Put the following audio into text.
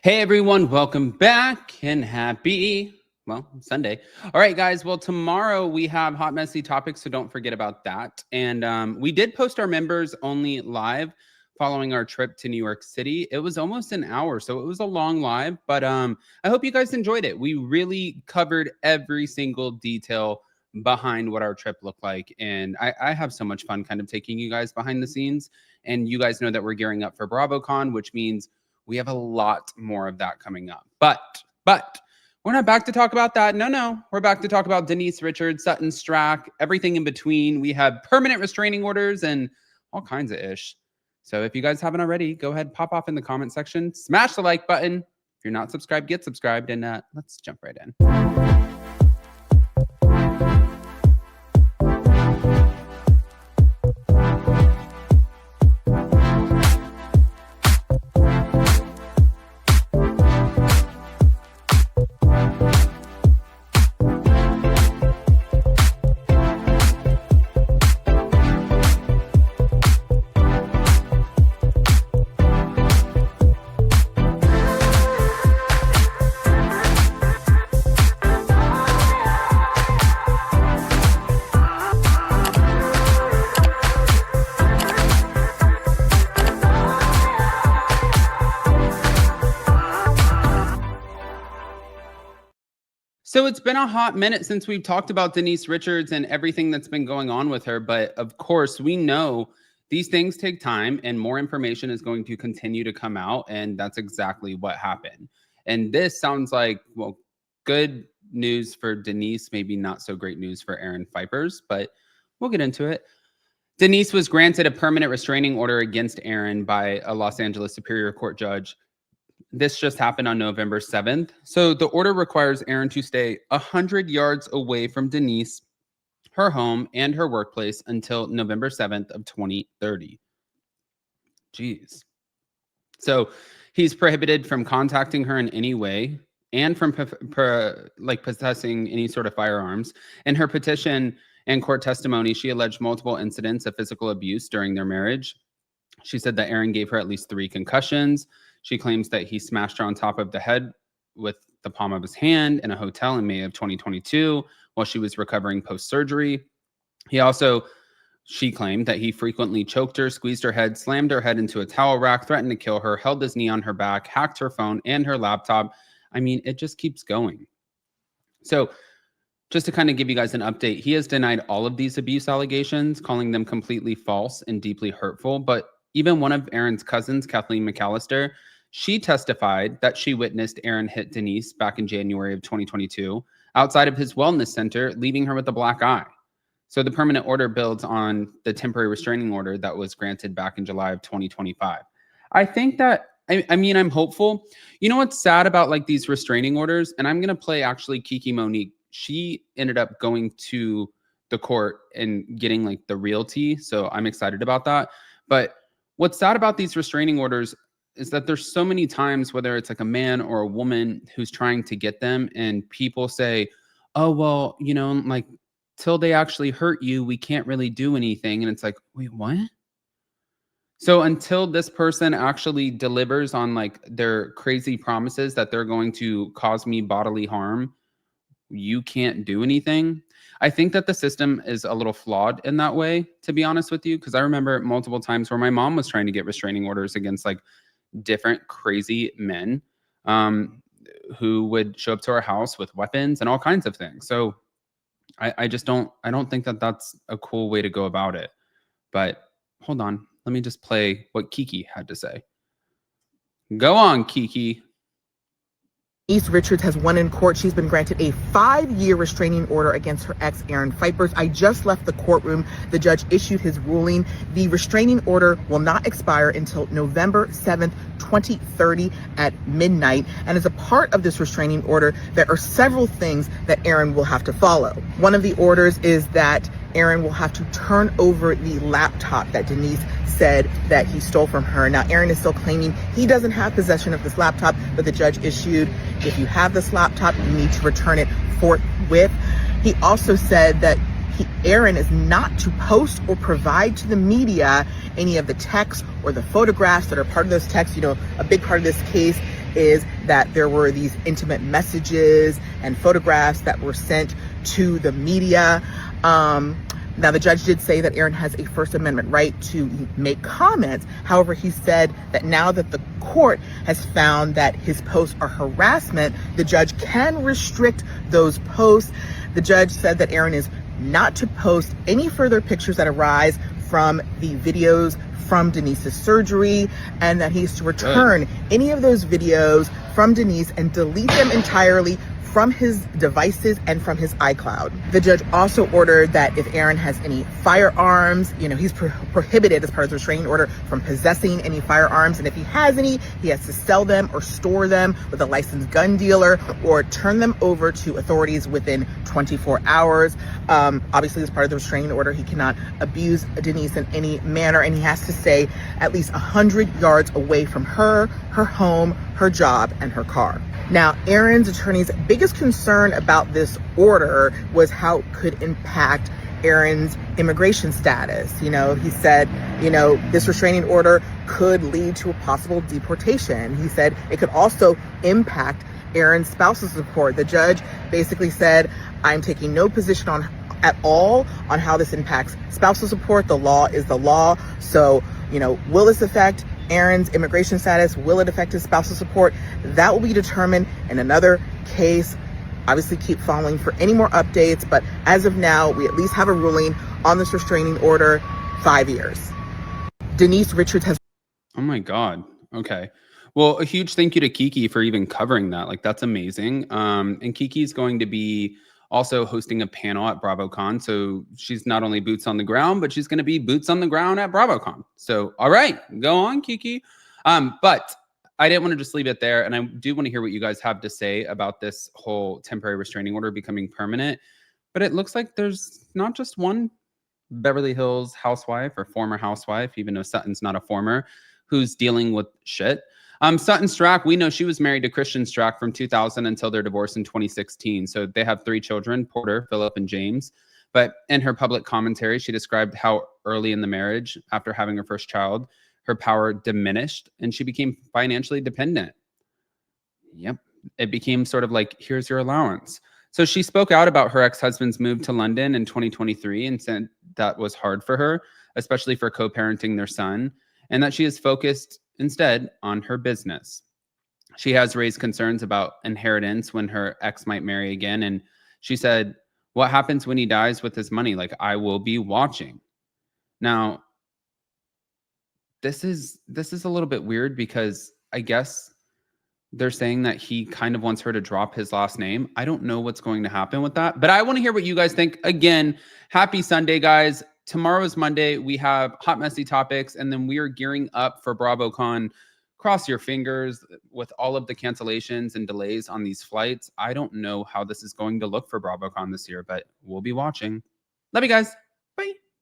Hey everyone, welcome back and happy, Sunday. All right, guys. Well, tomorrow we have hot, messy topics, so don't forget about that. And we did post our members only live following our trip to New York City. It was almost an hour, so it was a long live, but I hope you guys enjoyed it. We really covered every single detail behind what our trip looked like, and I have so much fun kind of taking you guys behind the scenes. And you guys know that we're gearing up for BravoCon, which means we have a lot more of that coming up. But we're not back to talk about that. No. We're back to talk about Denise Richards, Sutton Strake, everything in between. We have permanent restraining orders and all kinds of ish. So if you guys haven't already, go ahead, pop off in the comment section, smash the like button. If you're not subscribed, get subscribed, and let's jump right in. So it's been a hot minute since we've talked about Denise Richards and everything that's been going on with her. But of course, we know these things take time and more information is going to continue to come out. And that's exactly what happened. And this sounds like, well, good news for Denise, maybe not so great news for Aaron Phypers, but we'll get into it. Denise was granted a permanent restraining order against Aaron by a Los Angeles Superior Court judge. This just happened on November 7th. So the order requires Aaron to stay 100 yards away from Denise, her home, and her workplace until November 7th of 2030. Jeez. So he's prohibited from contacting her in any way and from possessing any sort of firearms. In her petition and court testimony, she alleged multiple incidents of physical abuse during their marriage. She said that Aaron gave her at least 3 concussions. She claims that he smashed her on top of the head with the palm of his hand in a hotel in May of 2022 while she was recovering post-surgery. She claimed that he frequently choked her, squeezed her head, slammed her head into a towel rack, threatened to kill her, held his knee on her back, hacked her phone and her laptop. I mean, it just keeps going. So just to kind of give you guys an update, he has denied all of these abuse allegations, calling them completely false and deeply hurtful. But even one of Aaron's cousins, Kathleen McAllister, she testified that she witnessed Aaron hit Denise back in January of 2022 outside of his wellness center, leaving her with a black eye. So the permanent order builds on the temporary restraining order that was granted back in July of 2025. I think that, I'm hopeful. You know what's sad about like these restraining orders? And I'm going to play actually Kiki Monique. She ended up going to the court and getting like the realty. So I'm excited about that. But what's sad about these restraining orders is that there's so many times, whether it's like a man or a woman who's trying to get them, and people say, oh, well, like till they actually hurt you, we can't really do anything. And it's like, wait, what? So until this person actually delivers on like their crazy promises that they're going to cause me bodily harm, you can't do anything. I think that the system is a little flawed in that way, to be honest with you, because I remember multiple times where my mom was trying to get restraining orders against like different crazy men who would show up to our house with weapons and all kinds of things. So I don't think that that's a cool way to go about it. But hold on, let me just play what Kiki had to say. Go on, Kiki. Denise Richards has won in court. She's been granted a 5-year restraining order against her ex, Aaron Phypers. I just left the courtroom. The judge issued his ruling. The restraining order will not expire until November 7th, 2030 at midnight. And as a part of this restraining order, there are several things that Aaron will have to follow. One of the orders is that Aaron will have to turn over the laptop that Denise said that he stole from her. Now, Aaron is still claiming he doesn't have possession of this laptop, but the judge issued, if you have this laptop, you need to return it forthwith. He also said that Aaron is not to post or provide to the media any of the texts or the photographs that are part of those texts. You know, a big part of this case is that there were these intimate messages and photographs that were sent to the media. Now, the judge did say that Aaron has a First Amendment right to make comments. However, he said that now that the court has found that his posts are harassment, the judge can restrict those posts. The judge said that Aaron is not to post any further pictures that arise from the videos from Denise's surgery, and that he's to return any of those videos from Denise and delete them entirely from his devices and from his iCloud. The judge also ordered that if Aaron has any firearms, he's prohibited as part of the restraining order from possessing any firearms. And if he has any, he has to sell them or store them with a licensed gun dealer or turn them over to authorities within 24 hours. Obviously, as part of the restraining order, he cannot abuse Denise in any manner, and he has to stay at least 100 yards away from her home, her job, and her car. Now, Aaron's attorney's biggest concern about this order was how it could impact Aaron's immigration status. He said, this restraining order could lead to a possible deportation. He said it could also impact Aaron's spousal support. The judge basically said, I'm taking no position at all on how this impacts spousal support. The law is the law. So, will this affect Aaron's immigration status? Will it affect his spousal support? That will be determined in another case. Obviously, keep following for any more updates, but as of now, we at least have a ruling on this restraining order, 5 years. Denise Richards has... Oh my God. Okay. Well, a huge thank you to Kiki for even covering that. Like, that's amazing. And Kiki's going to be also hosting a panel at BravoCon. So she's not only boots on the ground, but she's going to be boots on the ground at BravoCon. So, all right, go on, Kiki. But I didn't want to just leave it there. And I do want to hear what you guys have to say about this whole temporary restraining order becoming permanent. But it looks like there's not just one Beverly Hills housewife or former housewife, even though Sutton's not a former, who's dealing with shit. Sutton Strake, we know she was married to Christian Strake from 2000 until their divorce in 2016. So they have 3 children, Porter, Philip, and James. But in her public commentary, she described how early in the marriage, after having her first child, her power diminished and she became financially dependent. Yep. It became sort of like, here's your allowance. So she spoke out about her ex-husband's move to London in 2023 and said that was hard for her, especially for co-parenting their son, and that she is focused instead on her business. She has raised concerns about inheritance when her ex might marry again. And she said, what happens when he dies with his money? Like, I will be watching. Now, this is a little bit weird because I guess they're saying that he kind of wants her to drop his last name. I don't know what's going to happen with that, but I want to hear what you guys think. Again, happy Sunday, guys. Tomorrow is Monday. We have hot, messy topics, and then we are gearing up for BravoCon. Cross your fingers with all of the cancellations and delays on these flights. I don't know how this is going to look for BravoCon this year, but we'll be watching. Love you guys.